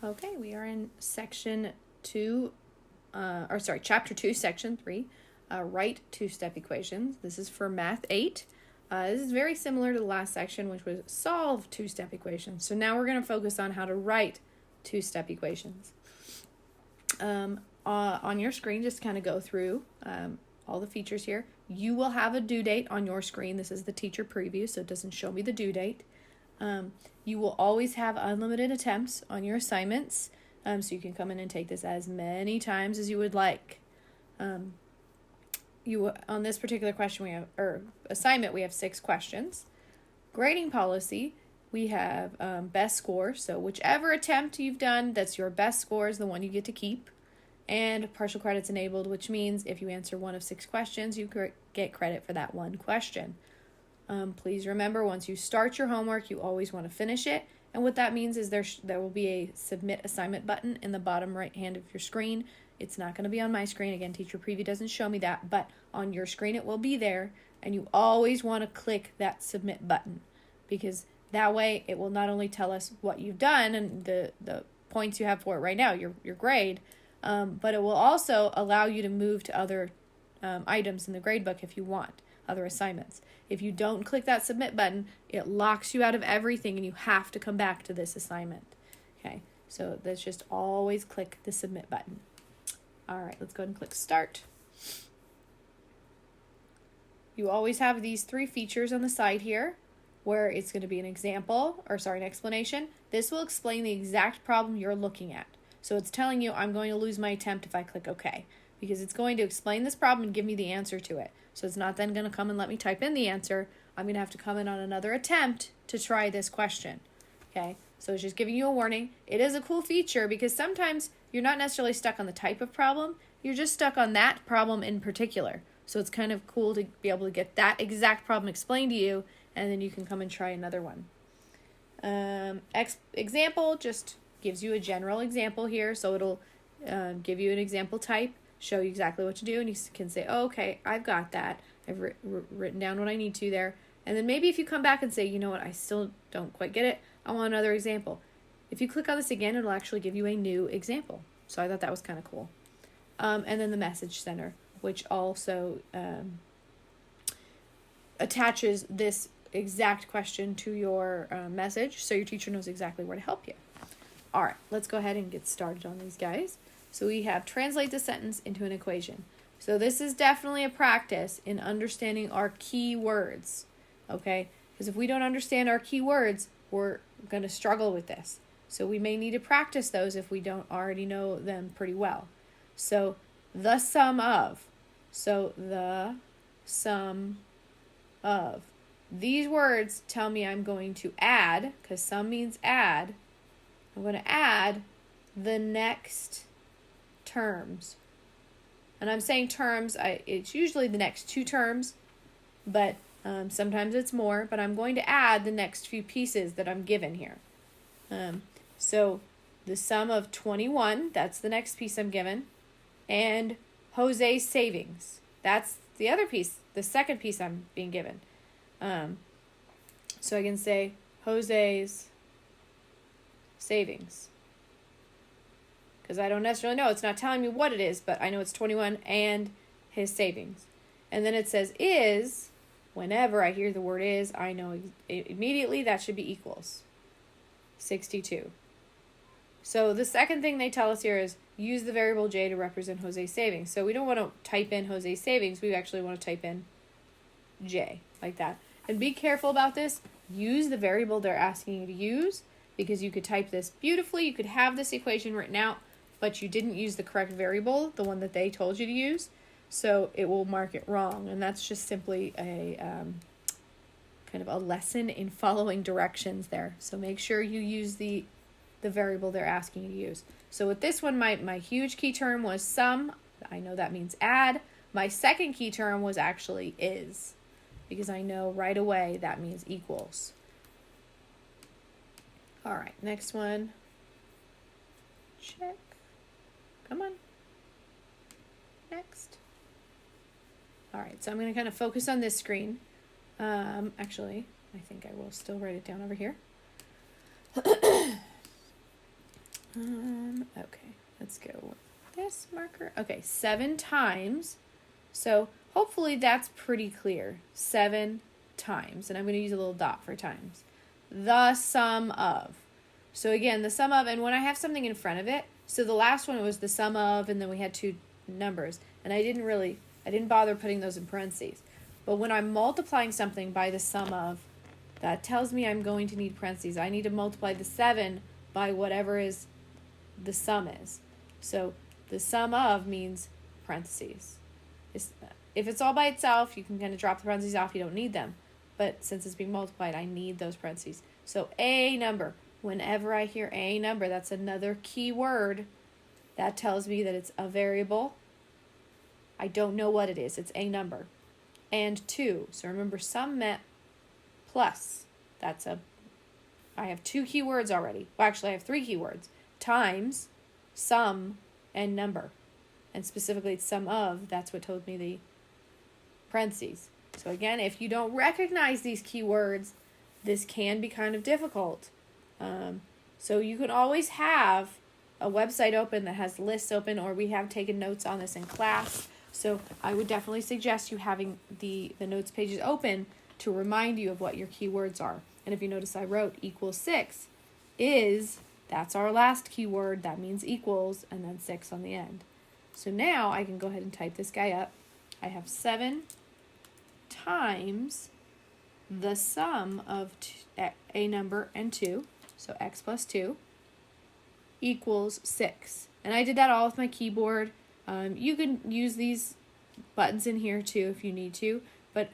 Okay, we are in section 2, chapter 2, section 3, write two-step equations. This is for math 8. This is very similar to the last section, which was solve two-step equations. So now we're going to focus on how to write two-step equations. On your screen, just kind of go through all the features here. You will have a due date on your screen. This is the teacher preview, so it doesn't show me the due date. You will always have unlimited attempts on your assignments, so you can come in and take this as many times as you would like. On this particular question assignment, we have 6 questions. Grading policy, we have best score, so whichever attempt you've done, that's your best score is the one you get to keep. And partial credits enabled, which means if you answer one of 6 questions, you get credit for that one question. Please remember, once you start your homework, you always want to finish it. And what that means is there will be a submit assignment button in the bottom right hand of your screen. It's not going to be on my screen. Again, teacher preview doesn't show me that, but on your screen it will be there. And you always want to click that submit button, because that way it will not only tell us what you've done and the points you have for it right now, your grade, but it will also allow you to move to other items in the grade book if you want, other assignments. If you don't click that submit button, it locks you out of everything and you have to come back to this assignment. Okay, so let's just always click the submit button. All right, let's go ahead and click start. You always have these 3 features on the side here where it's going to be an explanation. This will explain the exact problem you're looking at. So it's telling you I'm going to lose my attempt if I click OK, because it's going to explain this problem and give me the answer to it. So it's not then going to come and let me type in the answer. I'm going to have to come in on another attempt to try this question. Okay, so it's just giving you a warning. It is a cool feature because sometimes you're not necessarily stuck on the type of problem. You're just stuck on that problem in particular. So it's kind of cool to be able to get that exact problem explained to you, and then you can come and try another one. Example just gives you a general example here. So it'll give you an example type, show you exactly what to do, and you can say, oh, okay, I've got that. I've written down what I need to there. And then maybe if you come back and say, you know what, I still don't quite get it, I want another example. If you click on this again, it'll actually give you a new example. So I thought that was kind of cool. And then the message center, which also attaches this exact question to your message, so your teacher knows exactly where to help you. All right, let's go ahead and get started on these guys. So we have translate the sentence into an equation. So this is definitely a practice in understanding our key words, okay? Because if we don't understand our key words, we're going to struggle with this. So we may need to practice those if we don't already know them pretty well. So the sum of. So the sum of. These words tell me I'm going to add, because sum means add. I'm going to add the next terms. And I'm saying terms, it's usually the next 2 terms, but sometimes it's more, but I'm going to add the next few pieces that I'm given here. So the sum of 21, that's the next piece I'm given, and Jose's savings. That's the other piece, the second piece I'm being given. So I can say Jose's savings, because I don't necessarily know. It's not telling me what it is, but I know it's 21 and his savings. And then it says is. Whenever I hear the word is, I know immediately that should be equals 62. So the second thing they tell us here is use the variable J to represent Jose's savings. So we don't want to type in Jose's savings. We actually want to type in J, like that. And be careful about this. Use the variable they're asking you to use, because you could type this beautifully. You could have this equation written out, but you didn't use the correct variable, the one that they told you to use. So it will mark it wrong. And that's just simply a kind of a lesson in following directions there. So make sure you use the variable they're asking you to use. So with this one, my huge key term was sum. I know that means add. My second key term was actually is, because I know right away that means equals. All right, next one. Check. Come on. Next. All right, so I'm going to kind of focus on this screen. Actually, I think I will still write it down over here. Okay, let's go with this marker. Okay, 7 times. So hopefully that's pretty clear. 7 times. And I'm going to use a little dot for times. The sum of. So again, the sum of, and when I have something in front of it, so the last one was the sum of, and then we had 2 numbers. And I didn't bother putting those in parentheses. But when I'm multiplying something by the sum of, that tells me I'm going to need parentheses. I need to multiply the 7 by whatever is the sum is. So the sum of means parentheses. If it's all by itself, you can kind of drop the parentheses off. You don't need them. But since it's being multiplied, I need those parentheses. So a number. Whenever I hear a number, that's another key word. That tells me that it's a variable. I don't know what it is. It's a number. And 2. So remember, sum meant plus. I have 2 keywords already. Well, actually, I have 3 keywords. Times, sum, and number. And specifically, it's sum of. That's what told me the parentheses. So again, if you don't recognize these keywords, this can be kind of difficult. So you can always have a website open that has lists open, or we have taken notes on this in class. So I would definitely suggest you having the notes pages open to remind you of what your keywords are. And if you notice, I wrote equals 6 that's our last keyword. That means equals, and then 6 on the end. So now I can go ahead and type this guy up. I have 7 times the sum of a number and 2, so x plus 2, equals 6. And I did that all with my keyboard. You can use these buttons in here too if you need to, but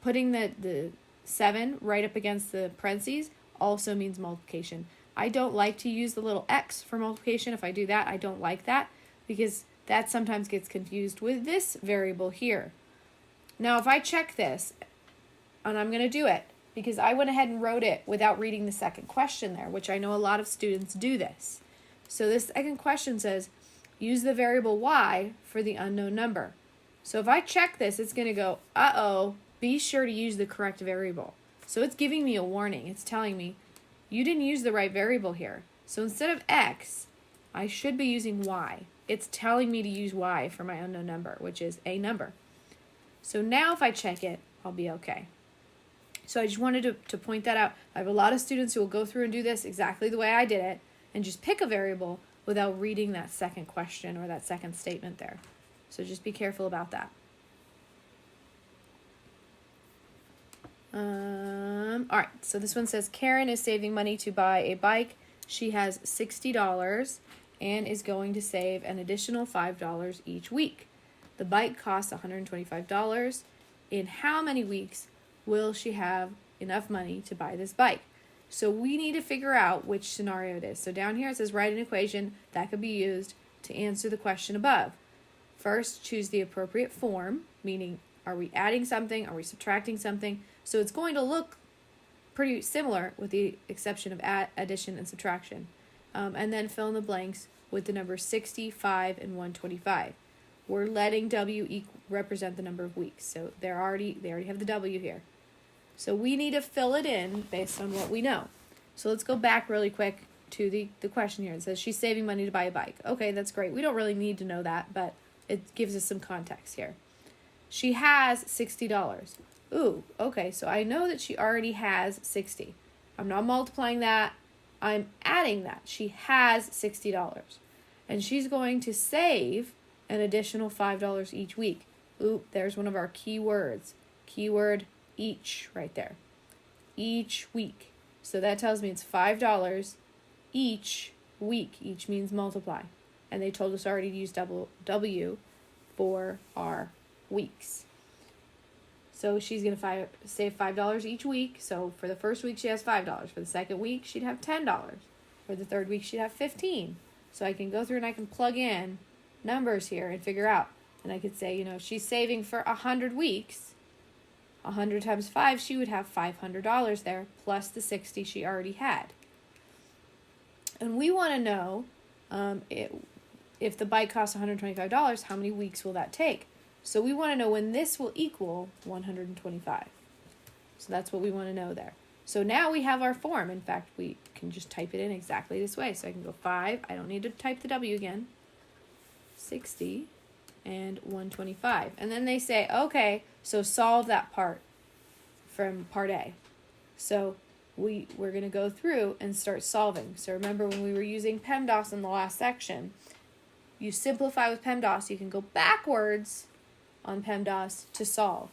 putting the 7 right up against the parentheses also means multiplication. I don't like to use the little x for multiplication. If I do that, I don't like that because that sometimes gets confused with this variable here. Now, if I check this, and I'm going to do it because I went ahead and wrote it without reading the second question there, which I know a lot of students do this. So this second question says, use the variable y for the unknown number. So if I check this, it's going to go, uh-oh, be sure to use the correct variable. So it's giving me a warning. It's telling me, you didn't use the right variable here. So instead of x, I should be using y. It's telling me to use y for my unknown number, which is a number. So now if I check it, I'll be okay. So I just wanted to point that out. I have a lot of students who will go through and do this exactly the way I did it and just pick a variable without reading that second question or that second statement there. So just be careful about that. All right, so this one says Karen is saving money to buy a bike. She has $60 and is going to save an additional $5 each week. The bike costs $125. In how many weeks will she have enough money to buy this bike? So we need to figure out which scenario it is. So down here it says write an equation that could be used to answer the question above. First, choose the appropriate form, meaning are we adding something? Are we subtracting something? So it's going to look pretty similar with the exception of addition and subtraction. And then fill in the blanks with the numbers 60, 5, and 125. We're letting W represent the number of weeks. So they already have the W here. So we need to fill it in based on what we know. So let's go back really quick to the question here. It says she's saving money to buy a bike. Okay, that's great. We don't really need to know that, but it gives us some context here. She has $60. Ooh, okay, so I know that she already has 60. I'm not multiplying that. I'm adding that. She has $60. And she's going to save an additional $5 each week. Ooh, there's one of our key words. Keyword each right there. Each week. So that tells me it's $5 each week. Each means multiply. And they told us already to use W for our weeks. So she's going to save $5 each week. So for the first week, she has $5. For the second week, she'd have $10. For the third week, she'd have $15. So I can go through and I can plug in numbers here and figure out. And I could say, she's saving for 100 weeks. 100 times 5, she would have $500 there, plus the 60 she already had. And we want to know if the bike costs $125, how many weeks will that take? So we want to know when this will equal 125. So that's what we want to know there. So now we have our form. In fact, we can just type it in exactly this way. So I can go 5. I don't need to type the W again. 60 and 125. And then they say, okay, so solve that part from part A. So we're going to go through and start solving. So remember when we were using PEMDAS in the last section, you simplify with PEMDAS. You can go backwards on PEMDAS to solve.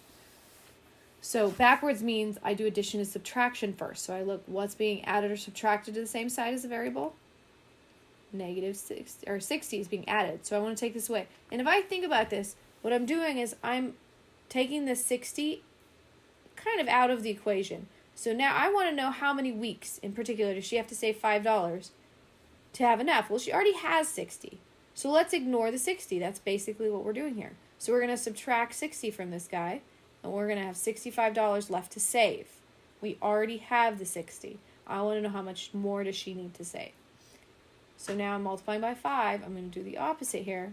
So backwards means I do addition and subtraction first. So I look what's being added or subtracted to the same side as the variable. Negative 60, or 60 is being added. So I want to take this away. And if I think about this, what I'm doing is I'm taking this 60 kind of out of the equation. So now I want to know how many weeks in particular does she have to save $5 to have enough. Well, she already has 60. So let's ignore the 60. That's basically what we're doing here. So we're going to subtract 60 from this guy. And we're going to have $65 left to save. We already have the 60. I want to know how much more does she need to save. So now I'm multiplying by 5. I'm going to do the opposite here.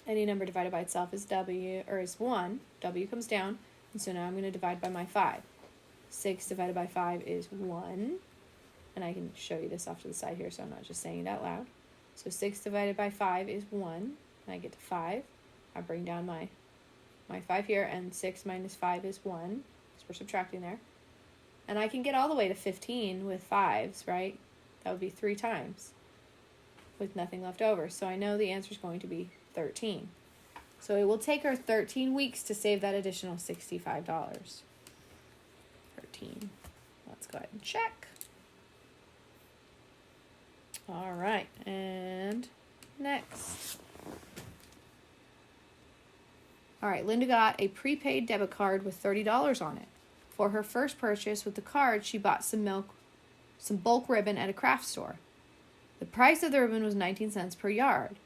Any number divided by itself is is 1. W comes down. And so now I'm going to divide by my 5. 6 divided by 5 is 1. And I can show you this off to the side here so I'm not just saying it out loud. So 6 divided by 5 is 1. And I get to 5. I bring down my 5 here, and 6 minus 5 is 1, because we're subtracting there. And I can get all the way to 15 with 5s, right? That would be 3 times with nothing left over. So I know the answer is going to be 13. So it will take her 13 weeks to save that additional $65. 13. Let's go ahead and check. All right, and next. All right, Linda got a prepaid debit card with $30 on it. For her first purchase with the card, she bought some bulk ribbon at a craft store. The price of the ribbon was 19 cents per yard.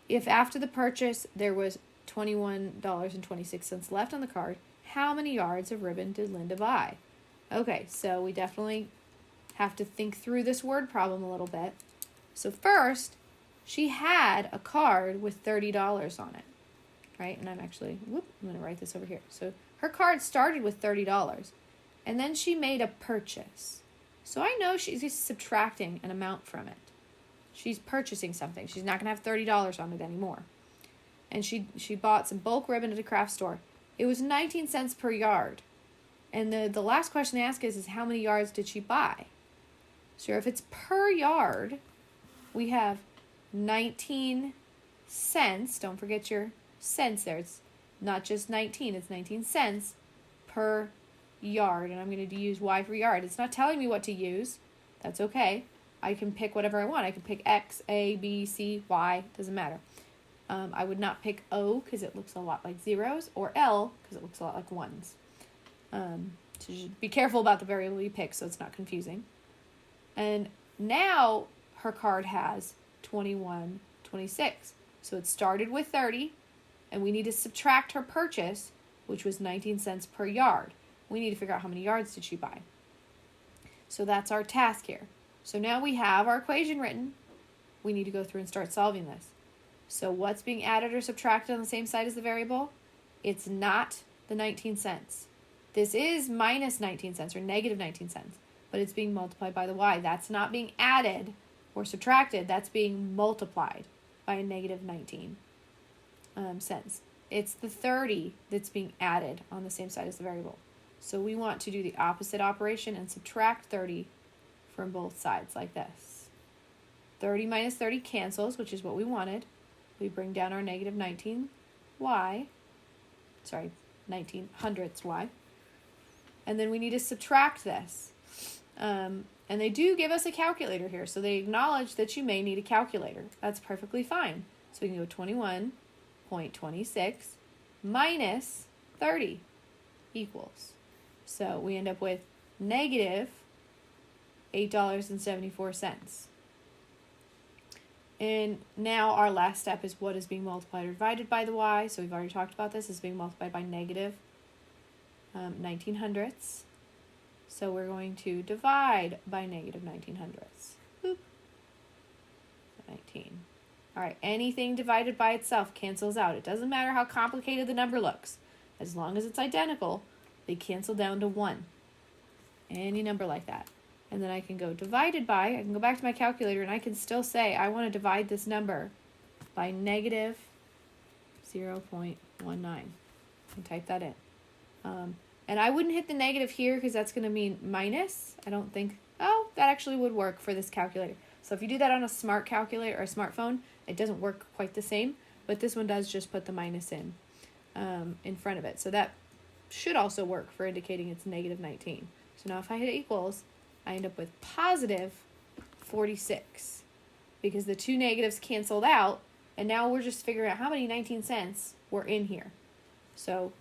If after the purchase there was $21.26 left on the card, how many yards of ribbon did Linda buy? Okay, so we definitely have to think through this word problem a little bit. So first, she had a card with $30 on it. Right, and I'm going to write this over here. So her card started with $30, and then she made a purchase. So I know she's just subtracting an amount from it. She's purchasing something. She's not going to have $30 on it anymore. And she bought some bulk ribbon at a craft store. It was 19 cents per yard. And the last question they ask is how many yards did she buy? So if it's per yard, we have 19 cents. Don't forget your cents there. It's not just 19, it's 19 cents per yard. And I'm going to use Y for yard. It's not telling me what to use. That's okay. I can pick whatever I want. I can pick X, A, B, C, Y. Doesn't matter. I would not pick O because it looks a lot like zeros, or L because it looks a lot like ones. So just be careful about the variable you pick so it's not confusing. And now her card has 21.26. So it started with 30. And we need to subtract her purchase, which was 19 cents per yard. We need to figure out how many yards did she buy. So that's our task here. So now we have our equation written. We need to go through and start solving this. So what's being added or subtracted on the same side as the variable? It's not the 19 cents. This is minus 19 cents or negative 19 cents, but it's being multiplied by the Y. That's not being added or subtracted. That's being multiplied by a negative 19 cents. It's the 30 that's being added on the same side as the variable. So we want to do the opposite operation and subtract 30 from both sides like this. 30 minus 30 cancels, which is what we wanted. We bring down our negative 19 hundredths y. And then we need to subtract this. And they do give us a calculator here, so they acknowledge that you may need a calculator. That's perfectly fine. So we can go 21.26 minus 30 equals. So we end up with negative $8.74. And now our last step is what is being multiplied or divided by the y. So we've already talked about this. It's being multiplied by negative 19 hundredths. So we're going to divide by negative 19 hundredths. Boop. 19. All right, anything divided by itself cancels out. It doesn't matter how complicated the number looks. As long as it's identical, they cancel down to 1. any number like that. And then I can go divided by, I can go back to my calculator and I can still say I want to divide this number by negative 0.19 and type that in. And I wouldn't hit the negative here because that's going to mean minus. I don't think, oh, that actually would work for this calculator. So if you do that on a smart calculator or a smartphone, it doesn't work quite the same, but this one does just put the minus in front of it. So that should also work for indicating it's negative 19. So now if I hit equals, I end up with positive 46 because the two negatives canceled out, and now we're just figuring out how many 19 cents were in here. So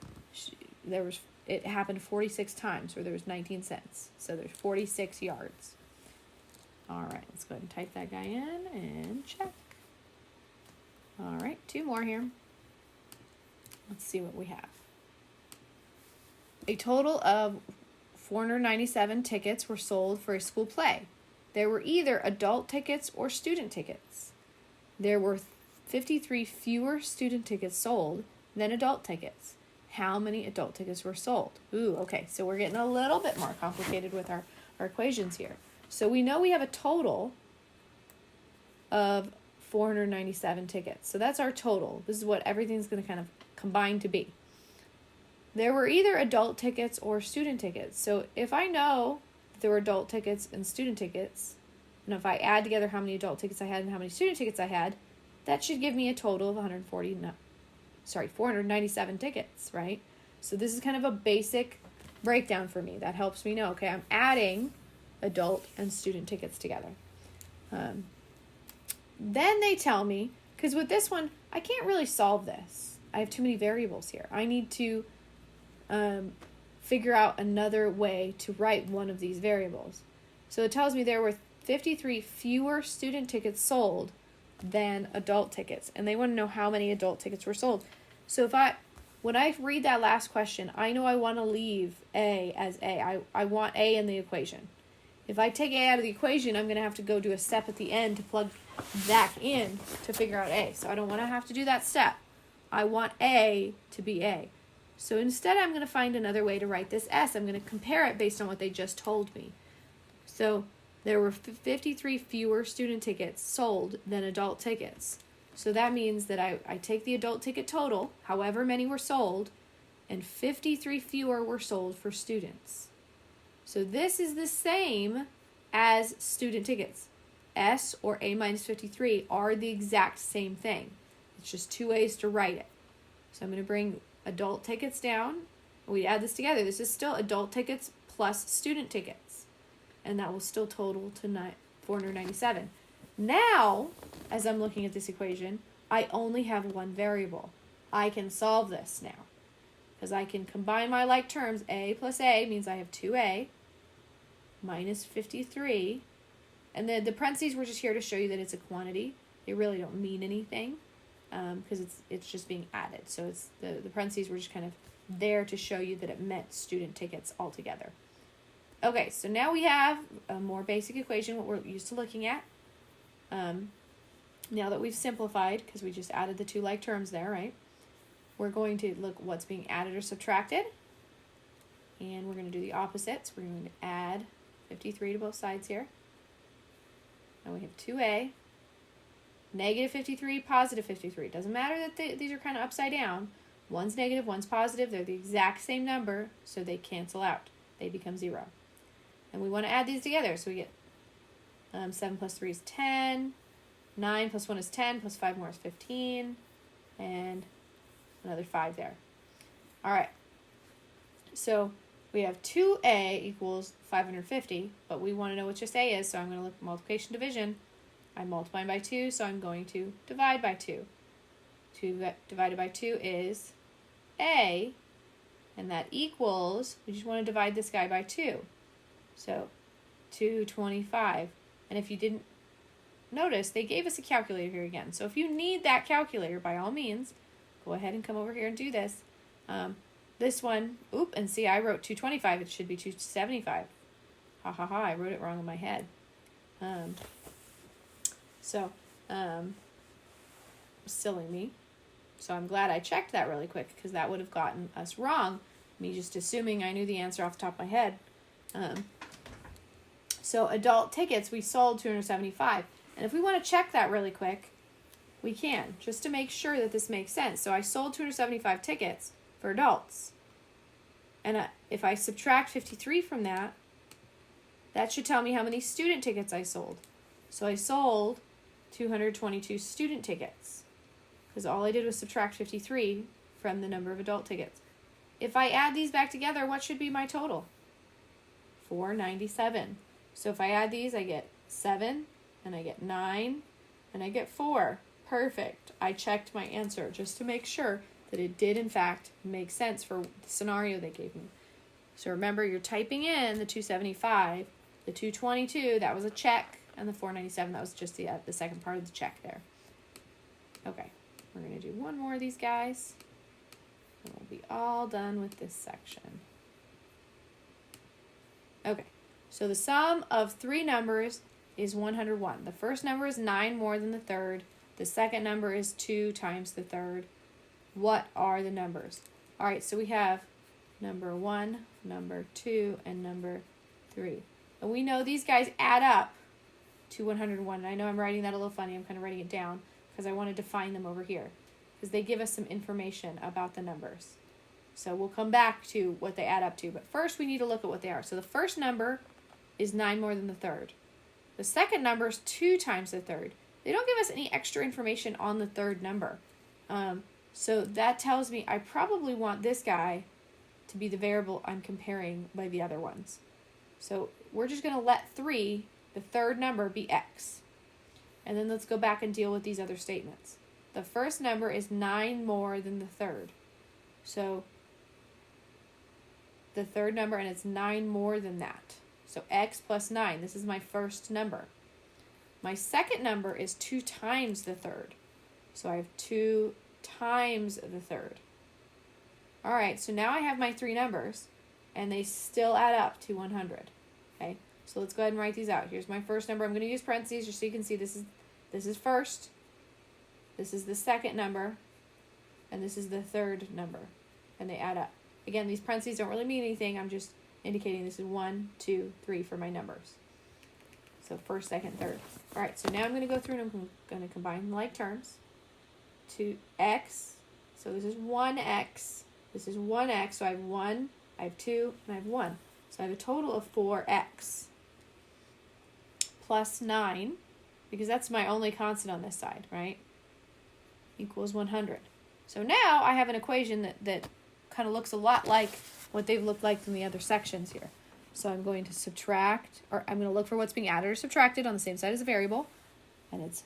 it happened 46 times where there was 19 cents. So there's 46 yards. All right, let's go ahead and type that guy in and check. All right, two more here. Let's see what we have. A total of 497 tickets were sold for a school play. There were either adult tickets or student tickets. There were 53 fewer student tickets sold than adult tickets. How many adult tickets were sold? Ooh, okay, so we're getting a little bit more complicated with our equations here. So we know we have a total of 497 tickets. So that's our total. This is what everything's going to kind of combine to be. There were either adult tickets or student tickets. So if I know there were adult tickets and student tickets, and if I add together how many adult tickets I had and how many student tickets I had, that should give me a total of 497 tickets, right? So this is kind of a basic breakdown for me. That helps me know, okay, I'm adding adult and student tickets together. Then they tell me, because with this one, I can't really solve this. I have too many variables here. I need to figure out another way to write one of these variables. So it tells me there were 53 fewer student tickets sold than adult tickets, and they want to know how many adult tickets were sold. So when I read that last question, I know I want to leave A as A. I want A in the equation. If I take A out of the equation, I'm going to have to go do a step at the end to plug back in to figure out A. So I don't want to have to do that step. I want A to be A. So instead, I'm going to find another way to write this S. I'm going to compare it based on what they just told me. So there were 53 fewer student tickets sold than adult tickets. So that means that I take the adult ticket total, however many were sold, and 53 fewer were sold for students. So this is the same as student tickets. S or A minus 53 are the exact same thing. It's just two ways to write it. So I'm going to bring adult tickets down. We add this together. This is still adult tickets plus student tickets. And that will still total to 497. Now, as I'm looking at this equation, I only have one variable. I can solve this now. Because I can combine my like terms. A plus A means I have 2A minus 53. And then the parentheses were just here to show you that it's a quantity. They really don't mean anything because it's just being added. So it's the parentheses were just kind of there to show you that it meant student tickets altogether. Okay, so now we have a more basic equation, what we're used to looking at. Now that we've simplified, because we just added the two like terms there, right? We're going to look what's being added or subtracted. And we're going to do the opposites. We're going to add 53 to both sides here. Now we have 2A, negative 53, positive 53. Doesn't matter that these are kind of upside down. One's negative, one's positive. They're the exact same number, so they cancel out. They become 0. And we want to add these together. So we get 7 plus 3 is 10. 9 plus 1 is 10. Plus 5 more is 15. And another 5 there. All right. So we have 2A equals 550, but we want to know what just A is, so I'm going to look at multiplication division. I'm multiplying by 2, so I'm going to divide by 2. 2 divided by 2 is A, and that equals, we just want to divide this guy by 2. So 225. And if you didn't notice, they gave us a calculator here again. So if you need that calculator, by all means, go ahead and come over here and do this. This one, and see, I wrote 225. It should be 275. Ha ha ha, I wrote it wrong in my head. Silly me. So I'm glad I checked that really quick, because that would have gotten us wrong. Me just assuming I knew the answer off the top of my head. So adult tickets, we sold 275. And if we want to check that really quick, we can, just to make sure that this makes sense. So I sold 275 tickets for adults. And if I subtract 53 from that, that should tell me how many student tickets I sold. So I sold 222 student tickets, because all I did was subtract 53 from the number of adult tickets. If I add these back together, what should be my total? 497. So if I add these, I get 7, and I get 9, and I get 4. Perfect. I checked my answer just to make sure that it did, in fact, make sense for the scenario they gave me. So remember, you're typing in the 275, the 222, that was a check, and the 497, that was just the second part of the check there. Okay, we're going to do one more of these guys, and we'll be all done with this section. Okay, so the sum of three numbers is 101. The first number is 9 more than the third. The second number is 2 times the third. What are the numbers? All right, so we have number 1, number 2, and number 3. And we know these guys add up to 101. And I know I'm writing that a little funny. I'm kind of writing it down because I want to define them over here, because they give us some information about the numbers. So we'll come back to what they add up to. But first, we need to look at what they are. So the first number is 9 more than the third. The second number is 2 times the third. They don't give us any extra information on the third number. So that tells me I probably want this guy to be the variable I'm comparing by the other ones. So we're just going to let 3, the third number, be x. And then let's go back and deal with these other statements. The first number is 9 more than the third. So the third number, and it's 9 more than that. So x plus 9, this is my first number. My second number is 2 times the third. So I have 2 times the third. All right, so now I have my 3 numbers, and they still add up to 100. Okay, so let's go ahead and write these out. Here's my first number. I'm going to use parentheses just so you can see this is first, this is the second number, and this is the third number, and they add up. Again, these parentheses don't really mean anything. I'm just indicating this is 1, 2, 3 for my numbers. So first, second, third. All right, so now I'm going to go through and I'm going to combine like terms. 2x, so this is 1x, this is 1x, so I have 1, I have 2, and I have 1. So I have a total of 4x plus 9, because that's my only constant on this side, right? Equals 100. So now I have an equation that kind of looks a lot like what they've looked like in the other sections here. So I'm going to subtract, or I'm going to look for what's being added or subtracted on the same side as a variable, and it's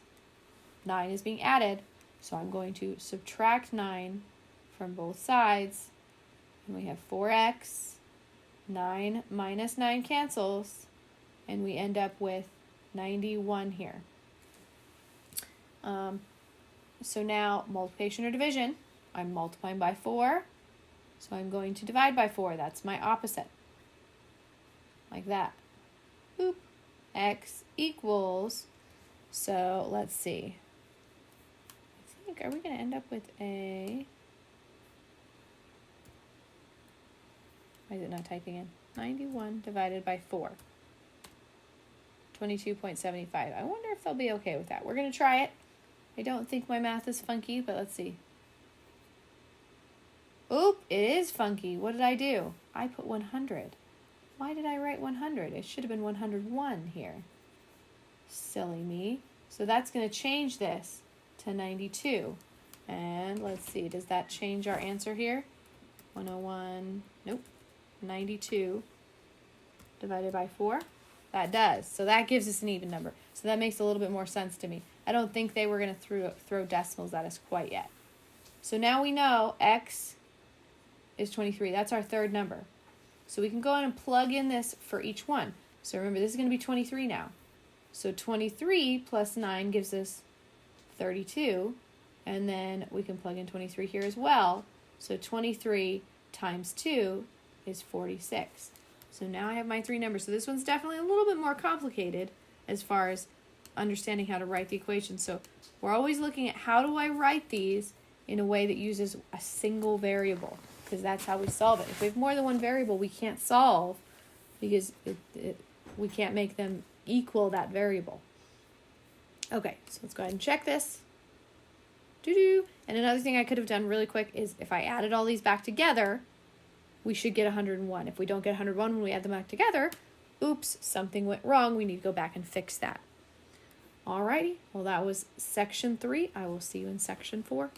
9 is being added. So I'm going to subtract 9 from both sides, and we have 4x, 9 minus 9 cancels, and we end up with 91 here. So now multiplication or division, I'm multiplying by 4, so I'm going to divide by 4. That's my opposite, like that. Boop. X equals, so let's see. Are we going to end up with a... Why is it not typing in? 91 divided by 4. 22.75. I wonder if they'll be okay with that. We're going to try it. I don't think my math is funky, but let's see. Oop, it is funky. What did I do? I put 100. Why did I write 100? It should have been 101 here. Silly me. So that's going to change this to 92. And let's see, does that change our answer here? 101, nope, 92 divided by 4. That does. So that gives us an even number. So that makes a little bit more sense to me. I don't think they were going to throw decimals at us quite yet. So now we know x is 23. That's our third number. So we can go in and plug in this for each one. So remember, this is going to be 23 now. So 23 plus 9 gives us 32. And then we can plug in 23 here as well. So 23 times 2 is 46. So now I have my 3 numbers. So this one's definitely a little bit more complicated as far as understanding how to write the equation. So we're always looking at how do I write these in a way that uses a single variable, because that's how we solve it. If we have more than one variable, we can't solve because we can't make them equal that variable. Okay, so let's go ahead and check this. And another thing I could have done really quick is if I added all these back together, we should get 101. If we don't get 101 when we add them back together, oops, something went wrong. We need to go back and fix that. Alrighty, well that was section 3. I will see you in section 4.